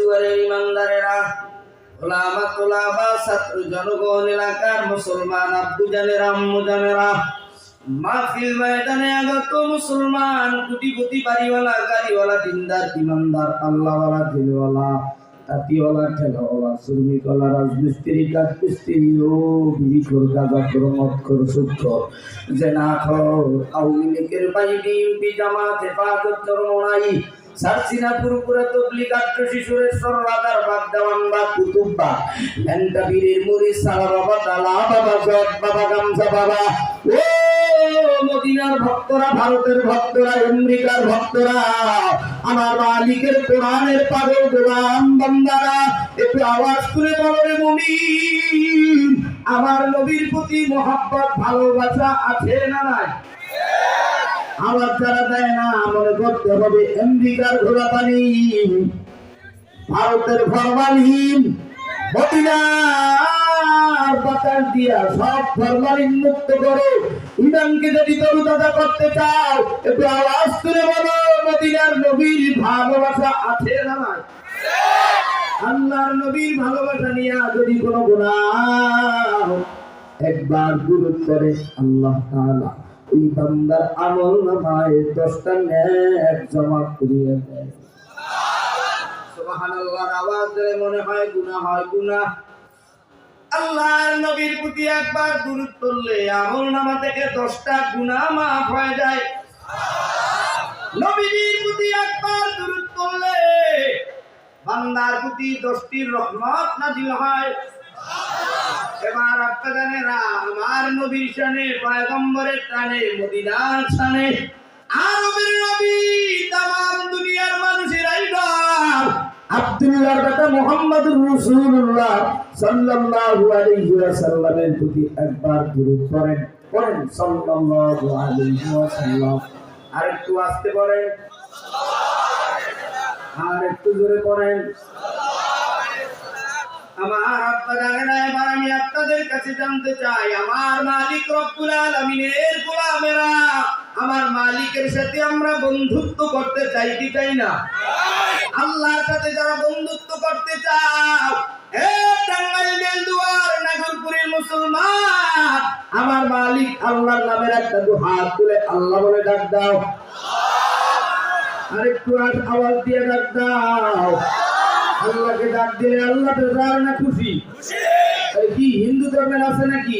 দুয়ারের ইমানদারেরা, ওলামা তোলাবা, ছাত্র জনগণ, এলাকার মুসলমান আব্বু জানেরা, আম্মু জানেরা, মাহফিল ময়দানে আগত মুসলমান, কোটিপতি, বাড়িওয়ালা, গাড়িওয়ালা, দিনদার, ইমানদার, আল্লাহওয়ালা, দিলওয়ালা, তাঁতিওয়ালা, ঠেলাওয়ালা, শ্রমিকওয়ালা, রাজমিস্ত্রি, কাঠমিস্ত্রি, ও বিড়িখোর, গাঁজাখোর, মদখোর, সুদখোর, জেনাখোর, আওয়ামী লীগের বাইরে, ইউপি, জামাত, হেফাজত, চরমনাই, সারসিনা, পুরপুরা, তবলিগ, আট্রসি, সুরেশ্বর, রাজার বাগ, দেওয়ানবাগ, কুতুববাগ, ল্যাংটা, বীরের মুড়ি, সারা বাবা, তালা বাবা, জট বাবা, গামছা বাবা, ও মদিনার ভক্তরা, ভারতের ভক্তরা, আমেরিকার ভক্তরা, আমার মালিকের কোরআনের পাগল গোলাম বান্দারা, একটু আওয়াজ করে বলো রে মুমিন, আমার নবীর প্রতি মহব্বত, ভালোবাসা আছে না নাই? আওয়াজ যারা দেয় না মনে করতে হবে আমেরিকার ঘোড়াপানি, ভারতের ফরমালিন, মদিনার বাতাস দিয়া সব ফরমালিন মুক্ত করো। ইমানকে যদি তরুতাজা করতে চাও একটু আওয়াজ করে বলো মদিনার নবীর ভালোবাসা আছে না নাই? আল্লাহর নবীর ভালোবাসা নিয়ে যদি কোনো গুনাহ একবার দুরূদ করে আল্লাহ তাআলা ওই বান্দার আমল নামায় 10টা নেক জমা করিয়ে দেয়। সুবহানাল্লাহর আওয়াজ দিলে মনে হয় গুনাহ হয় গুনাহ। আল্লাহর নবীর প্রতি একবার দুরূদ পড়লে আমল নামা থেকে 10টা গুনাহ মাফ হয়ে যায়। নবীর প্রতি একবার দুরূদ পড়লে বান্দার প্রতি 10টি রহমত নাযিল হয়। এবার আপনারা আমার নবীর শানে, পয়গম্বরের শানে, মদিনার শানে, আরবের নবী, তামাম দুনিয়ার মানুষের আইডল আব্দুল্লাহর বেটা মুহাম্মদুর রাসূলুল্লাহ সাল্লাল্লাহু আলাইহি ওয়াসাল্লামের প্রতি একবার দুরূদ পড়েন, পড়েন সাল্লাল্লাহু আলাইহি ওয়াসাল্লাম। আর একটু আস্তে পড়েন, আর একটু জোরে পড়েন। আমার আপনারা এবার আমি আপনাদের কাছে জানতে চাই, আমার মালিক রব্বুল আলামিনের গোলামেরা, আমার মালিকের সাথে আমরা বন্ধুত্ব করতে চাই কি চাই না? আল্লাহর সাথে যারা বন্ধুত্ব করতে চাও, এ টাঙ্গাইল, বেলদুয়ার, নাগরপুরের মুসলমান, আমার মালিক আল্লাহর নামের একটা হাত তুলে আল্লাহ বলে ডাক দাও। আরেকটু আওয়াজ দিয়ে ডাক দাও। আল্লাহকে ডাক দিলে আল্লাহ বেজার না খুশি? কি হিন্দু ধর্মের আছে নাকি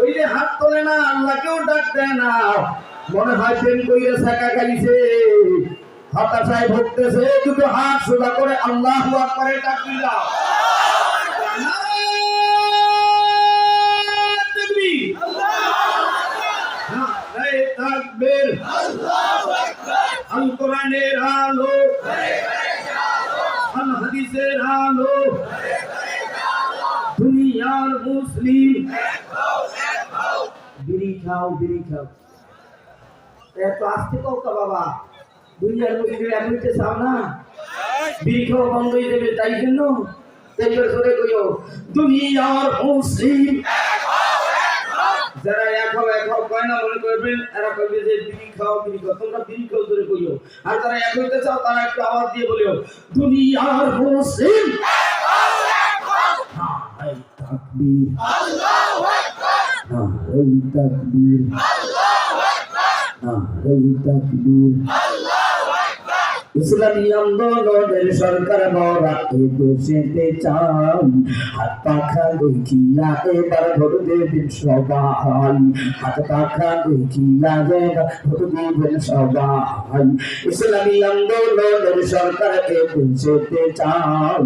ওই যে হাত তোলে না, আল্লাহকেও ডাক দেয় না? মনে হয় প্রেম কইরে ছাকা খাইছে, হতাশায় ভুগতেছে, দুটো হাত সোজা করে আল্লাহু আকবার ডাক দিলাম। তাকবীর, আল্লাহু আকবার, আল কোরআনের আলো, আল হাদিসের আলো, দুনিয়ার মুসলিম, বিড়ি খাও, বিড়ি খাও, এত আস্তে কথা বাবা, দুনিয়ার মুসলিম এক মিনিটে চাও না, বিড়ি খাওয়া বন্ধ হয়ে যাবে, তাই জন্য ধরে কইও দুনিয়ার মুসলিম। যারা এক হও কয় না মনে করবেন, এরা কইবে যে বিড়ি খাও, বিড়ি খাও, তোমরা বিড়ি খাও ধরে কইও। আর যারা এক হইতে চাও তারা একটু আওয়াজ দিয়ে বলিও দুনিয়ার মুসলিম। তাকবীর, আল্লাহু আকবার, নারে তাকবীর, আল্লাহু আকবার, নারে তাকবীর, আল্লাহু আকবার। ইসলামী আন্দোলনের সরকার মরা এ দেশেতে চাই, হাত পাখা দেখিয়া এবার ভোট দেবেন সবাই, হাত পাখা দেখিয়া এবার ভোট দেবেন সবাই। ইসলামী আন্দোলনের সরকার এ দেশেতে চাই,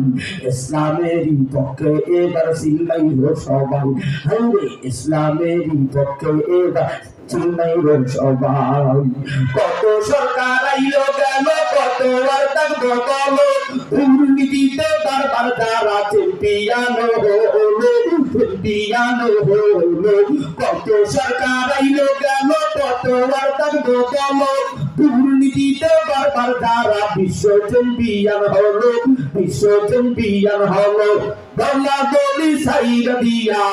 ইসলামেরই পক্ষে এবার সিলমাই হো সবাই, হাইরে ইসলামেরই পক্ষে এবার চিন্নাই হো সবাই। কত সরকার আইলো গেল, কত আর থাকবো বলো, দুর্নীতিতে বারবার যারা চ্যাম্পিয়ন হলো, চ্যাম্পিয়ন হলো। কত সরকার আইলো গেল, কত আর থাকবো বলো, দুর্নীতিতে বারবার যারা বিশ্ব চ্যাম্পিয়ন হলো, বিশ্ব চ্যাম্পিয়ন হলো। দলা দলি সাইরা দিয়া,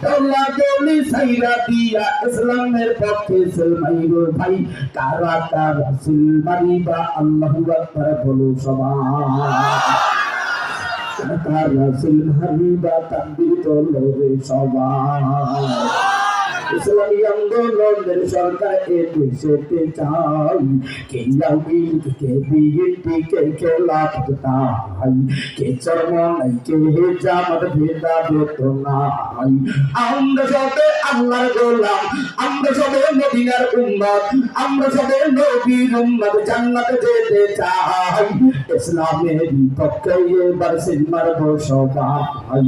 দলা দলি সাইরা দিয়া, ইসলামের পক্ষে সিলমাইরো ভাই, কারা কারা সিলমারিবা, আল্লাহু আকবার বলো সবাই। কারা সিলহারিবা তাকবীর তোলো রে সবাই ইসলামী আন্দোলনের সরকার এ দেশেতে চাই কে আওয়ামী কে বিএনপি কে খেলাফত তাই কে চরমনাই কে জামাত ভেদাভেদ নাই আমরা সবে আল্লাহর গোলাম আমরা সবে মদিনার উম্মত আমরা সবে নবীর উম্মত জান্নাতে যেতে চাই ইসলামের পক্ষে এবার সিল মারবো সবাই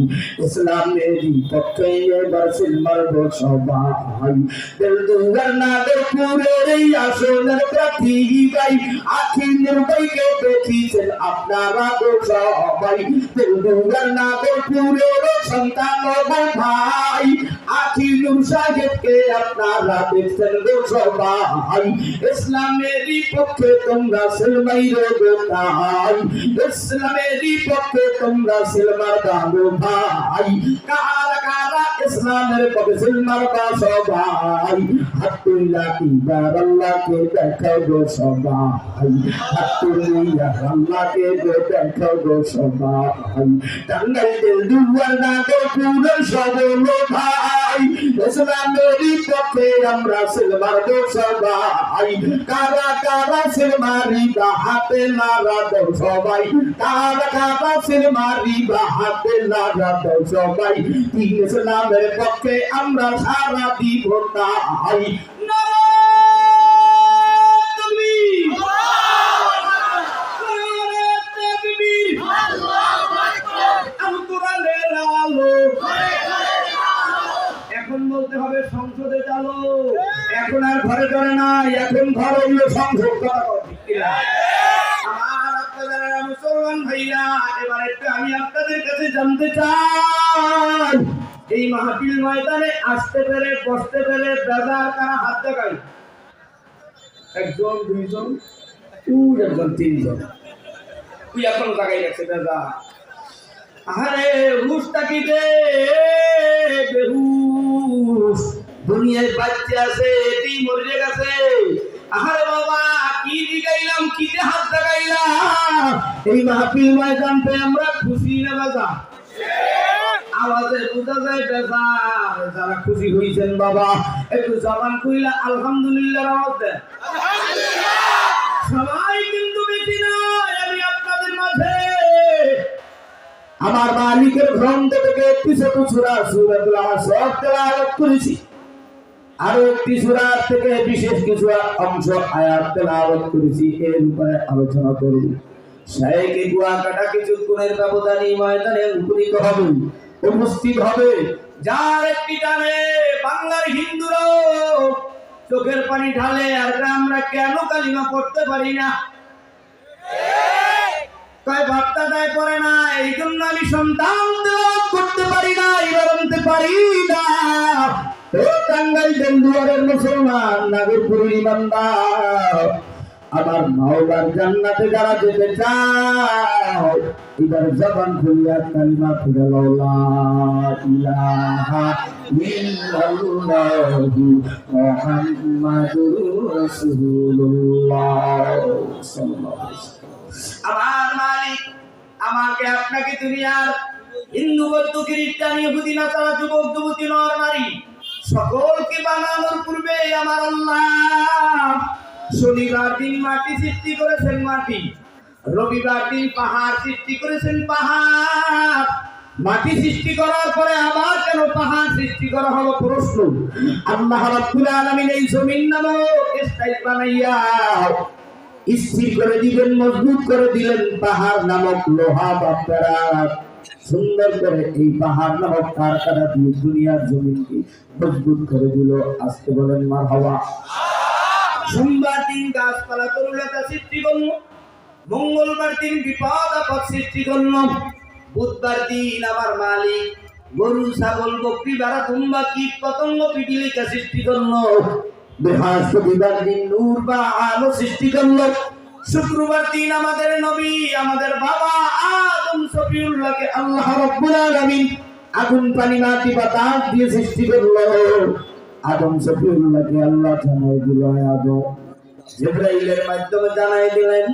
ইসলামের পক্ষে এবার সিল মারবো সবাই দিল দুয়ার নাগরপুরের এই আসনের প্রার্থী গাই আখির ভাইকে দেখিছেন আপনারা তো সবাই দিল দুয়ার নাগরপুরের সন্তান ভাই আখির সাহেবকে আপনারা দেখছেন গো সবাই ইসলামেরই পক্ষে তোমরা সিলমাই রো তাই ইসলামেরই পক্ষে তোমরা সিলমার দাও ভাই কারা কারা ইসলামের পক্ষে সিলমার সবাই হাত তুলা এবার আল্লাহকে দেখাও গো সবাই হাত তুলিয়া আল্লাহকে দেখাও গো সবাই টাঙ্গাইল দিল দুয়ার নাগরপুরের সবল ভাই ইসলামেরই পক্ষে আমরা সিলমার গো সবাই কারা কারা সিলমারি বা হাতে নারা দাও সবাই কারা কারা সিলমারি বা হাতে নারা দাও সবাই তিন ইসলামের পক্ষে আমরা সারা দিব তাই এখন বলতে হবে সংসদে চালো এখন আর ঘরে ঘরে নাই এখন ঘর হইলো সংসদ আমার আপনাদের মুসলমান ভাইরা এবার একটু আমি আপনাদের কাছে জানতে চাই এই মাহফিল ময়দানে আসতে পেরে বসতে পেরে বেজার কারা হাত দেখায় একজন দুইজন একজন তিনজন তুই এখন জায়গায় গেছে বেজার আরে হুশটা কি দে বেহুশ দুনিয়ায় বাচ্চা আছে এটি মরে গেছে আরে বাবা কি দিগাইলাম কি যে হাত দেখাইলাম এই মাহফিল ময়দান পে আমরা খুশি না বাজা আওয়াজে বোঝা যায় বেজার যারা খুশি হইছেন বাবা একটু জবান কইলা আলহামদুলিল্লাহ আওয়াজ দেন সবাই কিন্তু বেশি নয় আমি আপনাদের মাঝে আমার মালিকের গ্রন্থ থেকে একটি ছোট সূরা সূরাতুল আসর তেলাওয়াত করেছি আরো একটি সূরা থেকে বিশেষ কিছু অংশ আয়াত তেলাওয়াত করেছি এর উপরে আলোচনা করব শায়েখ কুয়াকাটা কিছুক্ষণের ব্যবধানে ময়দানে উপস্থিত হবে যার একটি টানে বাংলার হিন্দুরা চোখের পানি ঢালে আর আমরা কেন কালিমা পড়তে পারি না কয় বার্তা দেয় পড়ে না এই জন্য আমি সন্তান করতে পারি না ইবারতে পারি না ও টাঙ্গাইল দেলদুয়ারের মুসলমান নাগরপুরের ইমানদার আমার মাওলার জান্নাতে যারা যেতে চাও এবার জবান খুলিয়া কালিমা পড়ে লা ইলাহা ইল্লাল্লাহু মুহাম্মাদুর রাসূলুল্লাহ সাল্লাল্লাহু আলাইহি ওয়াসাল্লাম আমার মালিক আমাকে আপনাকে দুনিয়ার হিন্দু বৌদ্ধ খ্রিস্টান ইহুদি নাসারা যুবক যুবতী নর নারী সকলকে বানানোর পূর্বে আমার আল্লাহ শনিবার দিন মাটি সৃষ্টি করেছেন মাটি রবিবার দিন পাহাড় সৃষ্টি করেছেন পাহাড় মাটি সৃষ্টি করার পরে আবার কেন পাহাড় সৃষ্টি করা হলো প্রশ্ন আল্লাহ রাব্বুল আলামিন এই জমিন নামক স্থায়ী বানাইয়া স্থির করে দিবেন মজবুত করে দিলেন পাহাড় নামক লোহা বা প্যারাত সুন্দর করে এই পাহাড় নামক কারখানা দিয়ে দুনিয়ার জমিনকে মজবুত করে দিল আজকে বলেন মারহাবা সোমবার দিন গাছপালা তরুলতা সৃষ্টি করল মঙ্গলবার দিন বিপদ আপদ সৃষ্টি করল বুধবার দিন আমার মালিক গরু ছাগল বকরি বাড়া তুম্বা কীট পতঙ্গ পিপিলিকা সৃষ্টি করল বৃহস্পতিবার দিন নূর বা আলো সৃষ্টি করল শুক্রবার দিন আমাদের নবী আমাদের বাবা আদম সফিউল্লাহকে আল্লাহ রাব্বুল আলামিন আগুন পানি মাটি বাতাস দিয়ে সৃষ্টি করল আদম সফিউল্লাহকে আল্লাহ জানাই দিল আদম জিবরাইলের মাধ্যমে জানাই দিলেন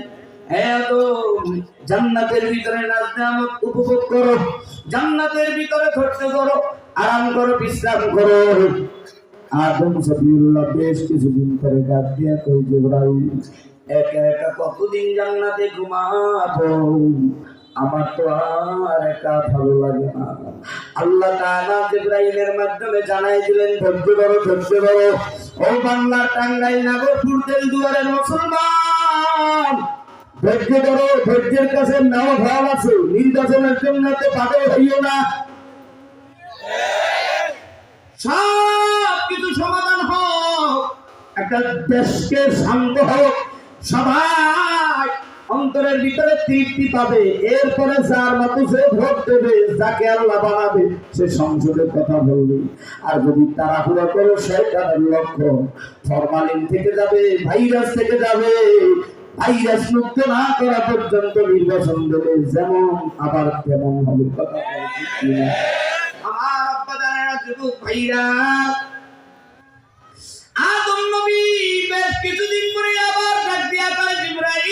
জান্নাতের ভিতরে নাজ নেয়ামত উপভোগ করো, জান্নাতের ভিতরে ধৈর্য করো, আরাম করো, বিশ্রাম করো। আদম সফিউল্লাহ বেশ কিছুদিন পরে ডাক দিয়া কই জিবরাইল, একা একা কতদিন জান্নাতে ঘুমাবো, আমার তো আর একা ভালো লাগে না। আল্লাহ তাআলা জিবরাইলের মাধ্যমে জানাই দিলেন, ধৈর্য ধরো, ধৈর্য ধরো। ও বাংলার টাঙ্গাইল নাগরপুর তেলদুয়ারের মুসলমান, ধৈর্য ধরো, ধৈর্যের কাছে নাও ভাব আছে, নির্বাচনের জন্য তো পাগল হইও না। সব কিছু সমাধান হোক, একটা দেশকে শান্ত হোক, সবাই অন্তরের ভিতরে তৃপ্তি পাবে, এরপরে যার মতো সে ভোট দেবে, যাকে আল্লাহ বানাবে সে সংসদের কথা বলবে। আর যদি তাড়াহুড়া করো, শয়তানের লক্ষ্য ফরমালিন থেকে যাবে, ভাইরাস থেকে যাবে, ভাইরাস মুক্ত না করা পর্যন্ত নির্বাচন দেবে, যেমন আবার তেমন হবে। কথা বলছি আমার আব্বা জানেন, যুবক ভাইরা, আদম নবী বেশ কিছুদিন পরে আবার ডাক দিয়া কয়, জিবরাইল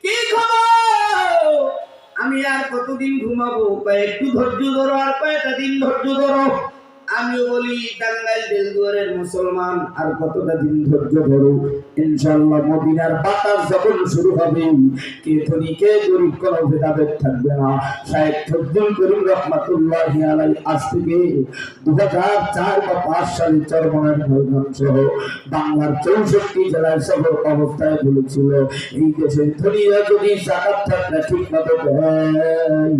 কি খবর, আমি আর কতদিন ঘুমাবো, একটু ধৈর্য ধরো, আর কয়েকটা দিন ধৈর্য ধরো। আমিও বলি, টাঙ্গাইল তেলদুয়ারের মুসলমান, আর কতটা দিন ধৈর্য ধরো, ইনশাআল্লাহ মদিনার বাতাস যখন শুরু হবে, কে ধনী কে গরিব কোনো ভেদাভেদ থাকবে না। শায়েখ ফজলুল করিম রহমাতুল্লাহি আলাইহি আজ থেকে 2004 বা 5 সালে চরমনার ময়দান সহ বাংলার 64 জেলায় সফর অবস্থায় বলেছিল, এই দেশের ধনীরা যদি যাকাত টাকা ঠিক মতো দেয়,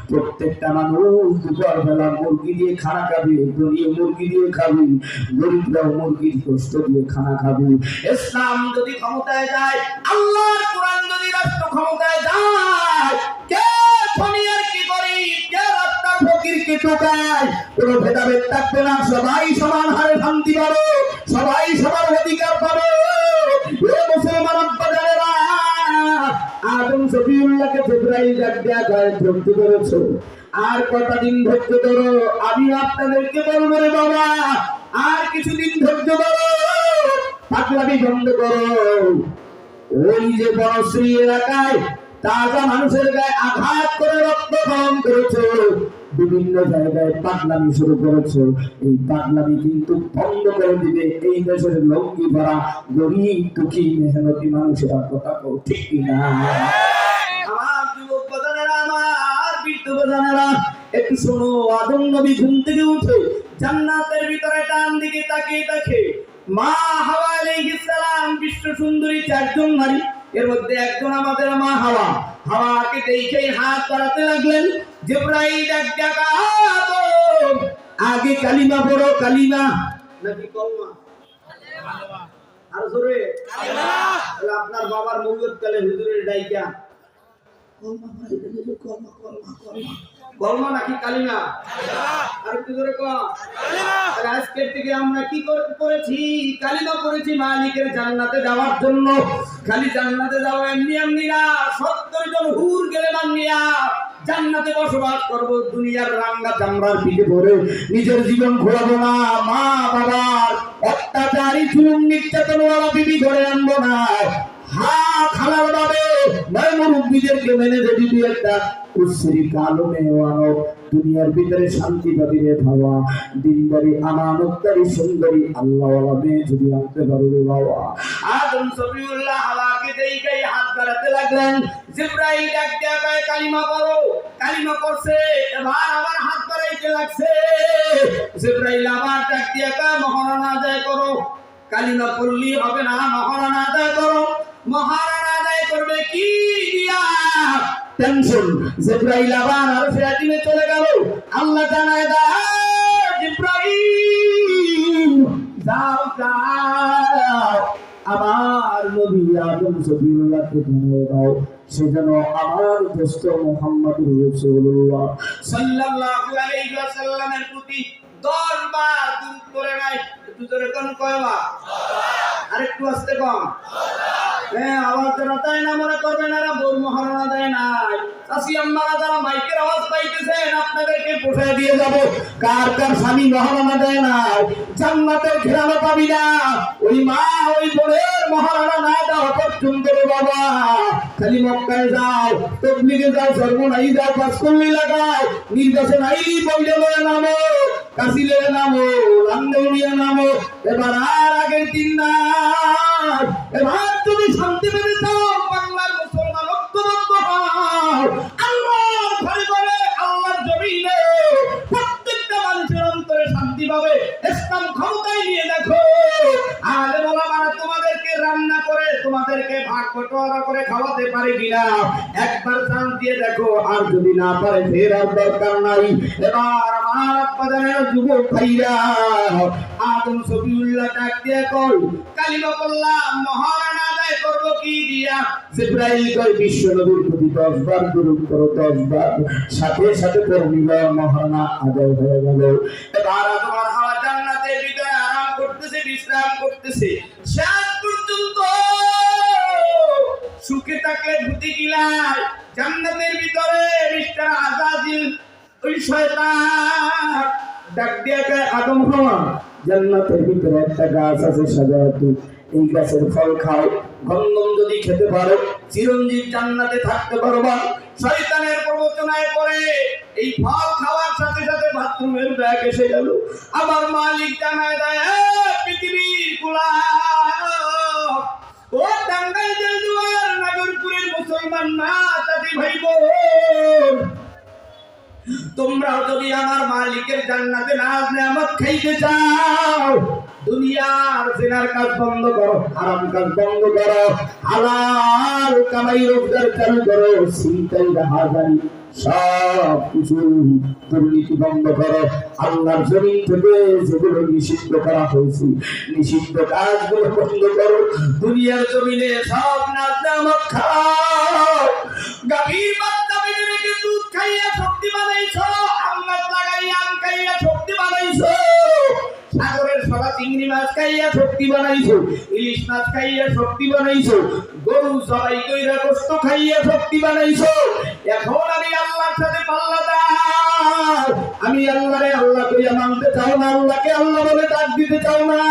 প্রত্যেকটা মানুষ দুপুর বেলা মুরগি দিয়ে খানা খাবে, ধনী মুরগি দিয়ে খাবে, গরিবরাও মুরগির গোশত দিয়ে খানা খাবে। ইসলাম যদি ক্ষমতায় যায়, আল্লাহর কোরআন যদি রাষ্ট্র ক্ষমতায় যায়, কে ধনী আর কি গরিব, কে রাস্তার ফকির কি টোকায়, কোনো ভেদাভেদ থাকবে না, সবাই সমান হারে শান্তি পাবে, সবাই সবার অধিকার পাবে। এ মুসলমান আব্বাজানেরা, আদম সফিউল্লাহকে জিবরাইল ডাক দেয়া কয়, ধৈর্য ধরেছো, আর কটা দিন ধৈর্য ধরো, আমি আপনাদেরকে বলবো রে বাবা, আর কিছুদিন ধৈর্য ধরো, পাগলামি বন্ধ করো। ওই যে বনশ্রী এলাকায় তাজা মানুষের গায়ে আঘাত করে রক্তক্ষরণ করেছে, বিভিন্ন জায়গায় পাগলামি শুরু করেছে, এই পাগলামি কিন্তু বন্ধ করে দিবে এই দেশের লঙ্গি ভরা গরিব দুঃখী মেহনতি মানুষেরা। কথা ঠিক কিনা? আমার যুবক বাজানেরা, আমার বৃদ্ধ বাজানেরা, একটু শোনো। আদম নবী ঘুম থেকে উঠে জান্নাতের ভিতরে ডান দিকে তাকিয়ে দেখে মা হাওয়া আলাইহিস সালাম, বিশ্ব সুন্দরী 4 জন নারী, এর মধ্যে একজন আমাদের মা হাওয়া। হাওয়াকে দেখেই হাত বাড়াতে লাগলেন। জিবরাইল ডাক ডাকা, আগে কালিমা পড়ো। কালিমা নাকি কলমা? আর জোরে কালিমা। আপনার বাবার মৌলুদ কালে হুজুরের ডাইকা কলমা পড়ে, কলমা কলমা কলমা, কলমা নাকি কালিমা? আর একটু জোরে কও। কালিমা। আজকের থেকে আমরা কি করেছি? কালিমা পড়েছি মালিকের জান্নাতে যাওয়ার জন্য। খালি জান্নাতে যাওয়া এমনি এমনি না, 70 জন হুর গেলে মানিয়া জান্নাতে বসবাস করব। দুনিয়ার রাঙ্গা চামড়ার পিঠে পড়ে নিজের জীবন ঘোরাবো না। মা বাবার অত্যাচারী চুল নির্যাতনওয়ালা বিবি ঘরে আনবো না। হাত হালাল ভাবে মুরব্বীদেরকে মেনে দিবি, একটা উচ্ছ্রী কালো মেয়ে দুনিয়ার ভিতরে শান্তি পাবি রে বাবা। দিনদারি আমানতদারি সুন্দরী আল্লাহওয়ালা মেয়ে যদি আনতে পারো রে বাবা। আদম সফিউল্লাহ হাওয়াকে দেখাই হাত বাড়াতে লাগলেন। জিবরাইল ডাক দেয়া কয়, কালিমা পড়ো। কালিমা পড়ছে, এবার আবার হাত বাড়াইতে লাগছে। জিবরাইল আবার ডাক দেয়া কয়, মহারানা আদায় করো। কালিমা পড়লি হবে না, মহারানা আদায় করো। মহারানা আদায় করবে কি দিয়া? টেনশন। জিবরাইল আবার আরশে আজিমে চলে গেল। আল্লাহ জানায় দাও, জিবরাইল যাও যাও, আমার নবী আদম সফিউল্লাহকে জানিয়ে দাও, সে যেন আমার দোস্ত মুহাম্মদুর রাসূলুল্লাহ সাল্লাল্লাহু আলাইহি ওয়াসাল্লামের প্রতি 10 বার দুরূদ পড়ে নাই। একটু জোরে কোন কয়বার? আরেকটু আস্তে কম। হ্যাঁ, আওয়াজ রাতায় না মনে করবেন, এরা বোর মহারণা দেয় নাই। চাচি আম্মারা যারা মাইকের আওয়াজ পাইতেছেন আপনাদেরকে পৌঁছে দিয়ে যাব কার কার স্বামী মহারানা দেয় না জান্নাতের ঘেরানো পাবি না ওই মা ওই বোনের মহারানা না দাও পর্যন্ত রে বাবা খালি মক্কায় যাও তবলিগে যাও সর্বনাই যাও পাঁচকল্লি লাগাও নির্বাচন আই বইলে লয়ে নামো কাশিলে নামো লাঙ্গলিয়া নামো এবার আর আগের দিন না এবার তুমি শান্তি পেতে চাও বাংলার মুসলমান ঐক্যবদ্ধ হও আল্লাহর ঘরে ঘরে আল্লাহর জমিনে প্রত্যেকটা মানুষের অন্তরে শান্তি পাবে ইসলাম ক্ষমতায় নিয়ে দেখো আলে ওলামারা তোমাদেরকে রান্না করে তোমাদেরকে ভাগ বটোয়ারা করে খাওয়াতে পারে কিনা একবার চান্স দিয়ে দেখো আর যদি না পারে ফের আর দরকার নাই এবার আমার আব্বাজানের যুবক ভাইরা আদম সফিউল্লাহ ডাক দিয়ে কল কালিমা বললাম মহারানা আদায় করবো কি দিয়া জিবরাইল কয় বিশ্ব নবীর প্রতি 10 বার দরুদ করো 10 বার সাথে সাথে পড়িল মহারানা আদায় হয়ে গেল এবার তোমার হাওয়া জান্নাতের ভিতরে আরাম করতেছে বিশ্রাম করতেছে শেষ পর্যন্ত সুখে থাকলে ধুতি গিলায় জান্নাতের ভিতরে মিস্টার আজাজিল ওই শয়তান ডাক দিয়ে কয় আদম হাওয়া জান্নাতের ভিতরে একটা গাছ আছে সাজায়াতু এই গাছের ফল খাও গন্ধম যদি খেতে পারো চিরঞ্জীব জান্নাতে থাকতে পারবা শয়তানের প্রবচনায় পড়ে এই ফল খাওয়ার সাথে সাথে বাথরুমের ব্যাগ এসে গেল আমার মালিক জানায় দেয় পৃথিবীর গোলাম ও টাঙ্গাইল জেলজুয়ার নাগরপুরের মুসলমান মা চাচি ভাই বোন তোমরাও যদি আমার মালিকের জান্নাতে নাজ নেয়ামত খাইতে চাও দুনিয়ার জিনার কাজ বন্ধ করো হারাম কাজ বন্ধ করো হালাল কামাই রোজগার চালু করো চিন্তাই রাহাজানি সব কিছু দুর্নীতি বন্ধ করো আল্লাহর জমিন থেকে যেগুলো নিষিদ্ধ করা হয়েছে নিষিদ্ধ কাজগুলো বন্ধ করো দুনিয়ার জমিনে সব নাজ নেয়ামত খাও গাভীর বাচ্চা বেঁধে রেখে দুধ খাইয়া শক্তি বানাইছো আল্লাহ লাগাইয়া আম খাইয়া শক্তি বানাইছো সাগরের সবা চিংড়ি মাছ খাইয়া শক্তি বানাইছো ইলিশ মাছ খাইয়া শক্তি বানাইছো গরু সবাই কইরা গোশত খাইয়া শক্তি বানাইছো এখন আমি আল্লাহর সাথে পাল্লা দাও আমি আল্লাহরে আল্লাহ কইয়া মানতে চাও না আল্লাহকে আল্লাহ বলে ডাক দিতে চাও না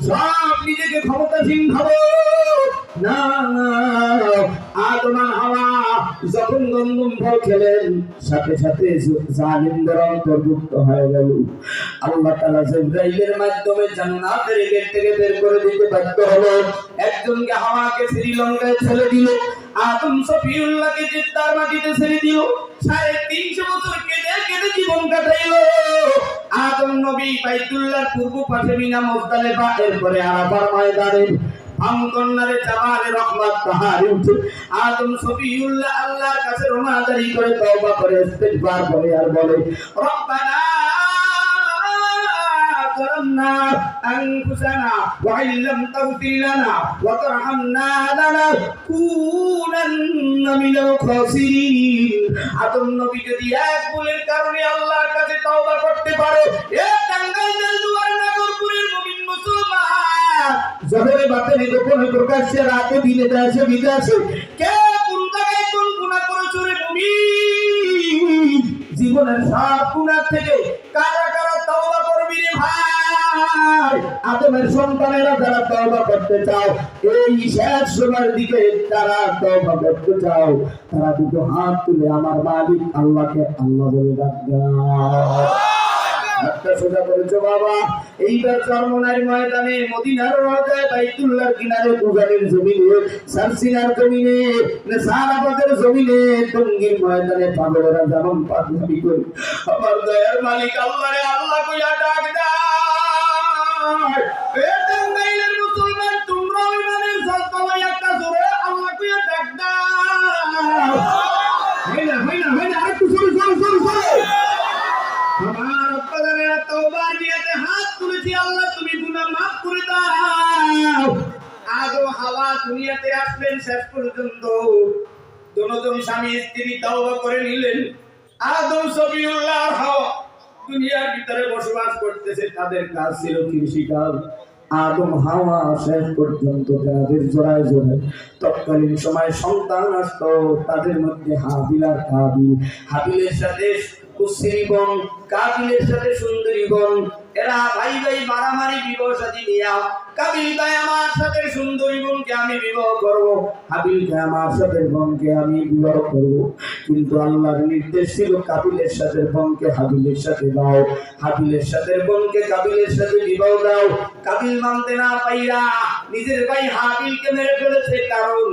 সব নিজেকে ক্ষমতাসীন ভাবো না আদম আর হাওয়া যখন গন্ধম ফল খেলেন সাথে সাথে জালিমদের অন্তর্ভুক্ত হয়ে গেল আল্লাহ তাআলা জিবরাইলের মাধ্যমে জান্নাতের গেট থেকে বের করে দিতে বাধ্য হলো একজনকে হাওয়াকে শ্রীলঙ্কায় ছেড়ে দিল আদম সফিউল্লাহকে জিদ্দার মাটিতে ছেড়ে দিল 350 বছর কেঁদে কেঁদে জীবন কাটাইল আদম নবী বাইতুল্লাহর পূর্ব পাশে মিনা মুজদালিফা এরপরে আরাফার ময়দানে আমগন্নারে জামালে রহমত পাহাড়ে উঠে আদম সফিউল্লাহ আল্লাহর কাছে রোনাজারি করে তওবা করে ইস্তিগফার করে আর বলে রব্বানা ظلمنا أنفسنا وإن لم تغفر لنا وترحمنا لنكونن من الخاسرين আদম নবী যদি এক ভুলের কারণে আল্লাহর কাছে তওবা করতে পারে এ টাঙ্গাইল জেলজুয়ার নাগরপুরের মুমিন মুসলমান জহরে বাতিলে গোপনে প্রকাশ্যে রাতে দিনে দেশে বিদেশে কে কোন জায়গায় কোন গুনাহ করেছো রে মুমিন জীবনের সব গুনাহ থেকে কারা কারা তওবা করবি রে ভাই আদমের সন্তানেরা যারা তওবা করতে চাও এই শেষ সময়ের দিকে তারা তওবা করতে চাও তারা দুটো হাত তুলে আমার মালিক আল্লাহকে আল্লাহ বলে ডাক দাও হাতটা সোজা করেছো বাবা এইবার চরমনার ময়দানে মদিনার রওজায় বাইতুল্লাহর কিনারে পূজারের জমিনে সারসিনার জমিনে সারাবাদের জমিনে টঙ্গীর ময়দানে পাগলেরা যেমন পাগলামি করে আমার দয়ার মালিক আল্লাহরে আল্লাহ কইয়া ডাক দাও এ টাঙ্গাইলের মুসলমান তোমরা ইমানের সালতলায় একটা জোরে আল্লাহ কইয়া ডাক দাও হইনা আরেকটু সরে আমার আব্বাজানেরা তওবার নিয়তে হাত তুলেছি আল্লাহ তুমি গুনাহ maaf করে দাও আদম হাওয়া দুনিয়াতে আসলেন শেষ পর্যন্ত দুজন স্বামী স্ত্রী তওবা করে নিলেন আদম সফিউল্লাহ আর হাওয়া দুনিয়ার ভিতরে বসবাস করতেছে তাদের কাজ ছিল কৃষি কাজ আদম হাওয়া শেষ পর্যন্ত তাদের জোড়ায় জোড়ায় তৎকালীন সময় সন্তান আসতো, তাদের মধ্যে হাবিল আর কাবিল। হাবিলের সাথে কুশ্রী বোন, কাবিলের সাথে সুন্দরী বোন, এরা ভাই ভাই মারামারি বিবাহ সাথী নিয়া। কাবিল ভাই আমার সাথে সুন্দরী বোনকে আমি বিবাহ করব, হাবিল ভাই আমার সাথে বোনকে আমি বিবাহ করব। কিন্তু আল্লাহর নির্দেশ ছিল কাবিলের সাথে বোনকে হাবিলের সাথে দাও, হাবিলের সাথে বোনকে কাবিলের সাথে বিবাহ দাও। কাবিল মানতে না পাইয়া নিজের ভাই হাবিলকে মেরে ফেলেছে। কারণ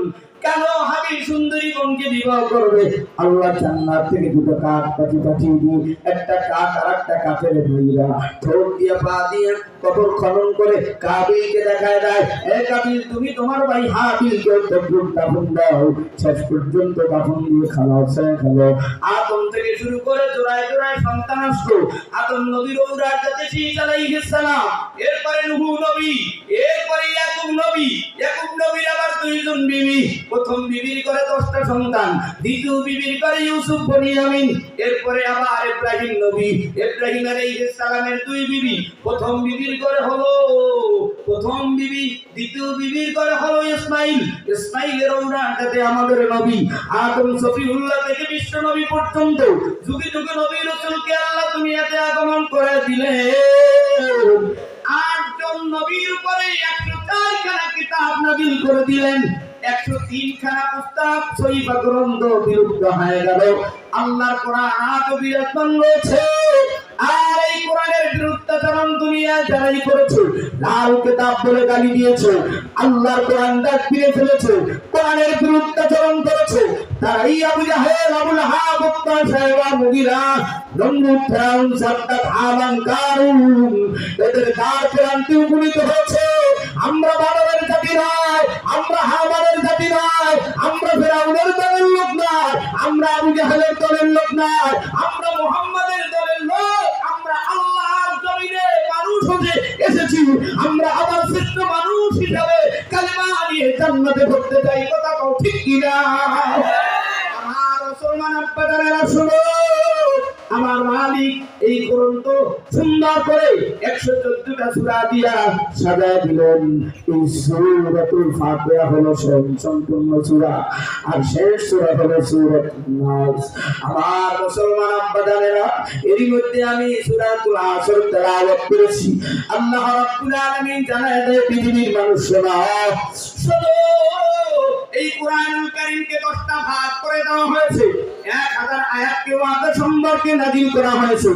কেন হাবিল সুন্দরী বোনকে বিবাহ করবে? আল্লাহ জান্নাত থেকে দুটো কাঠ পাঠিয়ে দিয়ে, একটা কাঠ আর একটা কাঠের ভাইরা ঠোঁট দিয়ে পা দিয়ে কবর খনন করে কাবিলকে দেখায় দেয়, এ কাবিল তুমি তোমার ভাই হাবিলকে দাফন দাও। শেষ পর্যন্ত দাফন দিয়ে খালাসে খেলো। আদম থেকে শুরু করে জোড়ায় জোড়ায় সন্তান আসলো। আদম নবীর ঔরাদ যাতে শীষ আলাইহিস সালাম, এরপরে নূহ নবী, এরপরে ইয়াকুব নবী। ইয়াকুব নবীর আবার দুইজন বিবি। প্রথম বিবির করে 10টা সন্তান, দ্বিতীয় বিবির করে ইউসুফ বনিয়ামিন, এরপরে আবার ইব্রাহিম নবী। ইব্রাহিম আলাইহিস সালামের দুই বিবি। প্রথম বিবির করে হলো প্রথম বিবি, দ্বিতীয় বিবির করে হলো ইসমাইল। ইসমাইলের ঔরাদাতে আমাদের নবী আদম সফিউল্লাহ থেকে বিশ্ব নবী পর্যন্ত যুগে যুগে নবী রাসূলকে আল্লাহ দুনিয়াতে আগমন করে দিলেন। 8 জন নবীর উপরে 104 খানা কিতাব নাযিল করে দিলেন। 103 খানা পুস্তক সহিফা গ্রন্থ বিলুপ্ত হয়ে গেল। আল্লাহর কোরআন আজও বিরাজমান রয়েছে। আর এই কোরআনের বিরুদ্ধাচরণ দুনিয়ায় যারাই করেছে, লাল কিতাব বলে গালি দিয়েছে, আল্লাহর কোরআন ডাক ফিরে ফেলেছে, কোরআনের বিরুদ্ধাচরণ করেছে, তারাই Abu Jahl, Abu Lahab, Utbah, Shaybah, Mughirah, Namrud, Firaun, Shaddad, Haman, কারুন, এদের দ্বার প্রান্তে উপনীত হয়েছে। আমরা বানরের জাতি নয়, আমরা হামানের জাতি নয়, আমরা ফিরআউনের দলের লোক নয়, আমরা আবু জাহেলের দলের লোক নয়, আমরা মুহাম্মাদের দলের লোক। আমরা আল্লাহর জমিনে মানুষ হয়ে এসেছি। আমরা আবার শ্রেষ্ঠ মানুষ হিসাবে কালিমা নিয়ে জান্নাতে ঢুকতে চাই। কথা কও ঠিক কিনা? আমার মুসলমান আব্বাদারেরা শুনো, আমার মালিক এই গ্রন্থ সুন্দর করে 114টা সূরা দিয়া সাজায় দিলেন। এই সূরাতুল ফাতিহা হলো সম্পূর্ণ সূরা, আর শেষ সূরা হলো সূরাতুন নাস। আমার মুসলমান আব্বাদারেরা, এরই মধ্যে আমি সূরাতুল আসর তেলাওয়াত করেছি। আল্লাহ রাব্বুল আলামিন জানায় দেয় পৃথিবীর মানুষরা, শোনো, এই কোরআনুল কারীমকে 10টা ভাগ করে দেওয়া হয়েছে। 1000 আয়াতকে ওয়াদা সম্পর্কে নাযিল করা হয়েছে,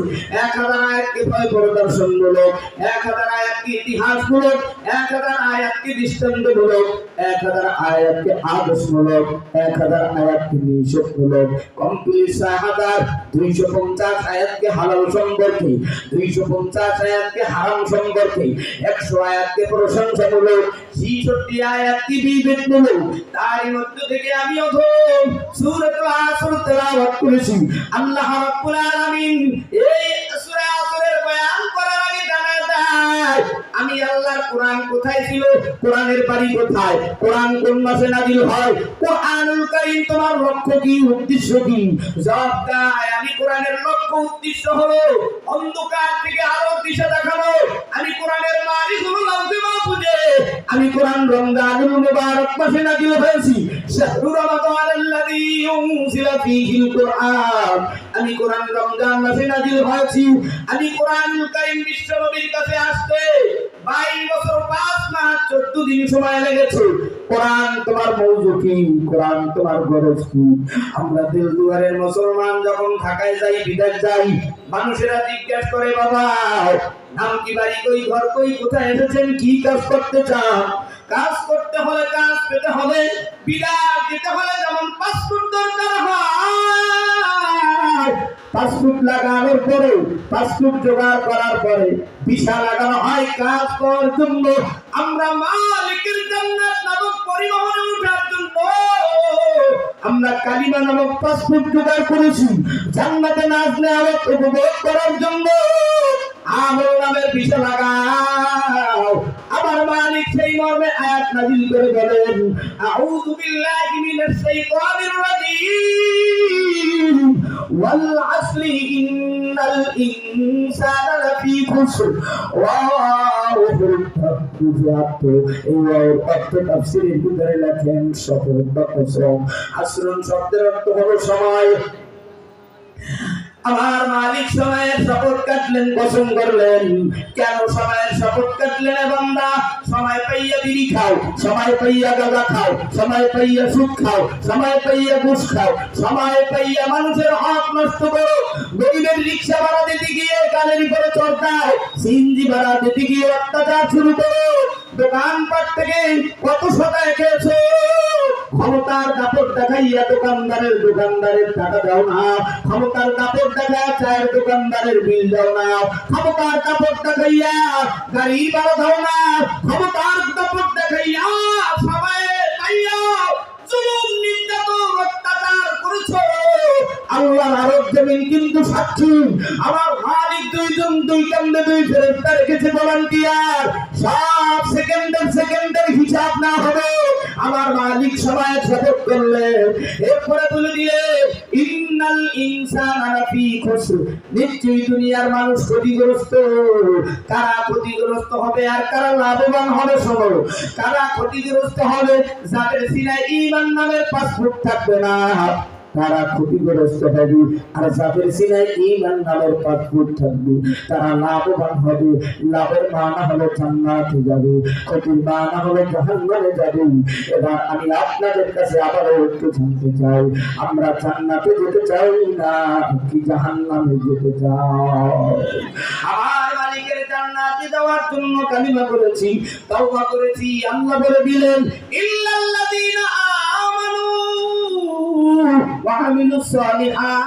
1000 আয়াতকে ভয় প্রদর্শনমূলক, 1000 আয়াতকে ইতিহাসমূলক, 1000 আয়াতকে দৃষ্টান্তমূলক, 1000 আয়াতকে আদর্শমূলক, 1000 আয়াতকে নিষেধমূলক, কমপ্লিট 6250 আয়াতকে হালাল সম্পর্কে, 250 আয়াতকে হারাম সম্পর্কে, 100 আয়াতকে প্রশংসামূলক, 66 আয়াতকে বিবেকমূলক। তারই মধ্য থেকে আমি অধম সূরাতুল আসর তেলাওয়াত করেছি। আল্লাহ রাব্বুল আলামিন এই সূরা আসরের বয়ান করার আগে জানায় দেয়, আমি আল্লাহর কোরআন কোথায় ছিল, কোরআনের বাড়ি কোথায়, কোরআন কোন মাসে নাযিল হয়, কোরআনুল কারীম তোমার লক্ষ্য কি, উদ্দেশ্য কি? জবাব দেয়, আমি কোরআনের লক্ষ্য উদ্দেশ্য হলো অন্ধকার থেকে আলোর দিশা দেখানো। আমি কোরআনের মালিক হলো লাউহে মাহফুজে। আমি কোরআন রমজানুল মুবারক মাসে নাযিল হয়েছি। শাহরু রমাদানাল্লাযী উনজিলা ফীহিল কুরআন। আমি কোরআন রমজান মাসে নাযিল হয়েছি। আমি কোরআনুল কারীম বিশ্ব নবীর কাছে আসতে 22 বছর 5 মাস 14 দিন সময় লেগেছে। কোরআন তোমার মৌজু কি, কোরআন তোমার গরজ কি? আমরা দিলদুয়ারের মুসলমান যখন ঢাকায় যাই, বিদেশ যাই, মানুষেরা জিজ্ঞাসা করে, বাবা নাম কি, বাড়ি কই, ঘর কই, কোথায় এসেছেন, কি কাজ করতে চান? কাজ করতে হলে, কাজ পেতে হলে, বিদেশ যেতে হলে যেমন পাসপোর্ট দরকার হয়, পাসপোর্ট লাগানোর পরে, পাসপোর্ট জোগাড় করার পরে ভিসা লাগানো হয় কাজ করার জন্য। আমরা মালিকের জান্নাত নামক পরিবহনে ওঠার জন্য আমরা কালিমা নামক পাসপোর্ট জোগাড় করেছি। জান্নাতে নাজ নেয়ামত উপভোগ করার জন্য আমল নামের ভিসা লাগাও। আমার মালিক সেই মর্মে আয়াত নাযিল করে বলেন, আউযু বিল্লাহি মিনাশ শাইতানির রাজীম, ওয়াল আসরি ইন্নাল ইনসানা লাফী খুসর ওয়া আসরুন শব্দের অর্থ হলো সময়। আমার মালিক সময়ের শপথ কাটলেন, কসম করলেন। কেন সময়ের শপথ কাটলেন বান্দা? সময় পাইয়া বিড়ি খাও, সময় পাইয়া গাঁজা খাও, সময় পাইয়া সুদ খাও, সময় পাইয়া ঘুষ খাও, সময় পাইয়া মানুষের হক নষ্ট করো, গরিবের রিক্সা ভাড়া দিতে গিয়ে কানের উপরে চড় দাও, সিএনজি ভাড়া দিতে গিয়ে অত্যাচার শুরু করো, দোকানপাট থেকে কত সদায় খেয়েছো, ক্ষমতার দাপট দেখাইয়া দোকানদারের টাকা দাও না, ক্ষমতার দাপট দেখা চায়ের দোকানদারের বিল দাও না, ক্ষমতার দাপট দেখাইয়া গাড়ি ভাড়া দাও না, ক্ষমতার দাপট দেখাইয়া সবাই পাইয়া জুলুম নির্যাতন অত্যাচার করেছো। আল্লাহর আরব জমিন কিন্তু সাক্ষী, আমার মালিক দুই কান্দে দুই ফেরেশতা রেখেছে ভলান্টিয়ার, সব সেকেন্ডের হিসাব না হবে। আমার মালিক সময় শপথ করলে এরপরে তুলে দিয়ে ইন্নাল ইনসানা লাফি খুসর, নিশ্চয়ই দুনিয়ার মানুষ ক্ষতিগ্রস্ত। কারা ক্ষতিগ্রস্ত হবে আর কারা লাভবান হবে? শোনো, কারা ক্ষতিগ্রস্ত হবে? যাদের সিনায় ঈমান নামের পাসপোর্ট থাকবে না, তারা ক্ষতিগ্রস্ত হবে। আর যাদের সিনায় ঈমান নামের পাসপোর্ট থাকবে তারা লাভবান হবে। লাভের মানা হলো জান্নাতে যাবে, ক্ষতির মানা হলো জাহান্নামে যাবে। এবার আমি আপনাদের কাছে আবারও একটু জানতে চাই, আমরা জান্নাতে যেতে চাই না কি জাহান্নামে যেতে চাই? আমার মালিকের জান্নাতে যাওয়ার জন্য কালিমা করেছি, তাওবা করেছি। আল্লাহ বলে দিলেন ইল্লাল্লাযীনা আমানু ওয়া আমিলুস সালিহাত।